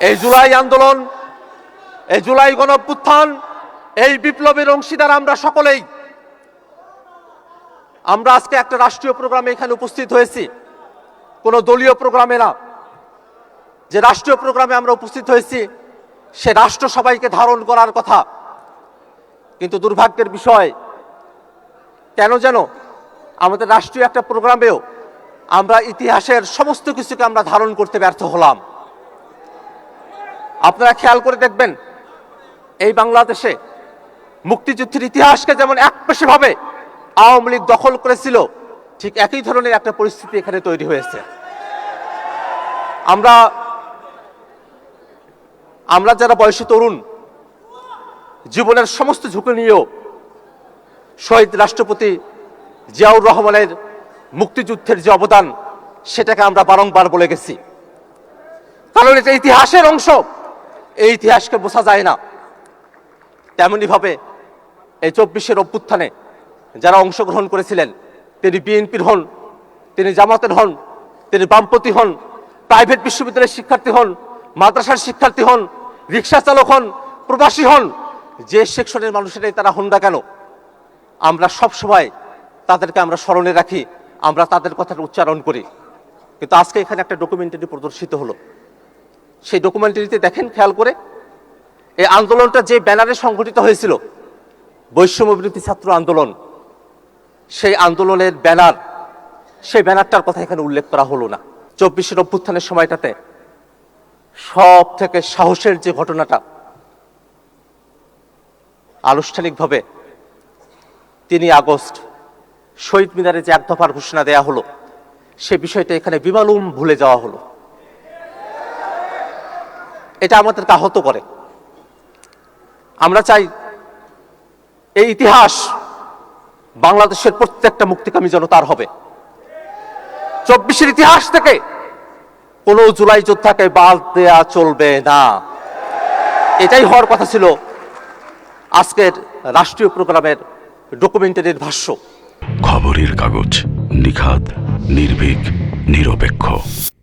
এই জুলাই আন্দোলন, এই জুলাই গণঅভ্যুত্থান, এই বিপ্লবের অংশীদার আমরা সকলেই। আমরা আজকে একটা রাষ্ট্রীয় প্রোগ্রামে এখানে উপস্থিত হয়েছি, কোনো দলীয় প্রোগ্রামে না। যে রাষ্ট্রীয় প্রোগ্রামে আমরা উপস্থিত হয়েছি সে রাষ্ট্র সবাইকে ধারণ করার কথা, কিন্তু দুর্ভাগ্যের বিষয় কেন যেন আমাদের রাষ্ট্রীয় একটা প্রোগ্রামেও আমরা ইতিহাসের সমস্ত কিছুকে আমরা ধারণ করতে ব্যর্থ হলাম। আপনারা খেয়াল করে দেখবেন, এই বাংলাদেশে মুক্তিযুদ্ধের ইতিহাসকে যেমন একপেশেভাবে আওয়ামী লীগ দখল করেছিল, ঠিক একই ধরনের একটা পরিস্থিতি এখানে তৈরি হয়েছে। আমরা যারা বয়সী তরুণ, জীবনের সমস্ত ঝুঁকি নিয়েও শহীদ রাষ্ট্রপতি জিয়াউর রহমানের মুক্তিযুদ্ধের যে অবদান, সেটাকে আমরা বারংবার বলে গেছি। কারণ এটা ইতিহাসের অংশ, এই ইতিহাসকে বোঝা যায় না। তেমনিভাবে এই 24-এর অভ্যুত্থানে যারা অংশগ্রহণ করেছিলেন, তিনি বিএনপির হন, তিনি জামাতের হন, তিনি বামপন্থী হন, প্রাইভেট বিশ্ববিদ্যালয়ের শিক্ষার্থী হন, মাদ্রাসার শিক্ষার্থী হন, রিক্সা চালক হন, প্রবাসী হন, যে সেকশনের মানুষেরাই তারা হন না কেন, আমরা সব সময় তাদেরকে আমরা স্মরণে রাখি, আমরা তাদের কথাটা উচ্চারণ করি। কিন্তু আজকে এখানে একটা ডকুমেন্টারি প্রদর্শিত হলো। সেই ডকুমেন্টারিতে দেখেন খেয়াল করে, এই আন্দোলনটা যে ব্যানারে সংগঠিত হয়েছিল, বৈষম্য বিরোধী ছাত্র আন্দোলন, সেই আন্দোলনের ব্যানার, সেই ব্যানারটার কথা এখানে উল্লেখ করা হলো না। 24-এর অভ্যুত্থানের সময়টাতে সব থেকে সাহসের যে ঘটনাটা, আনুষ্ঠানিকভাবে 3 আগস্ট শহীদ মিনারে যে 1 দফার ঘোষণা দেয়া হলো, সে বিষয়টা এখানে বিমালুম ভুলে যাওয়া হলো। এটা আমাদেরকে আহত করে। আমরা চাই এই ইতিহাস বাংলাদেশের প্রত্যেকটা মুক্তিকামী জনতার হবে। 24-এর ইতিহাস থেকে কোনো জুলাই যোদ্ধাকে বাদ দেয়া চলবে না। এটাই হওয়ার কথা ছিল আজকের রাষ্ট্রীয় প্রোগ্রামের ডকুমেন্টারির ভাষ্য। খবরের কাগজ, নিখাত, নির্ভীক, নিরপেক্ষ।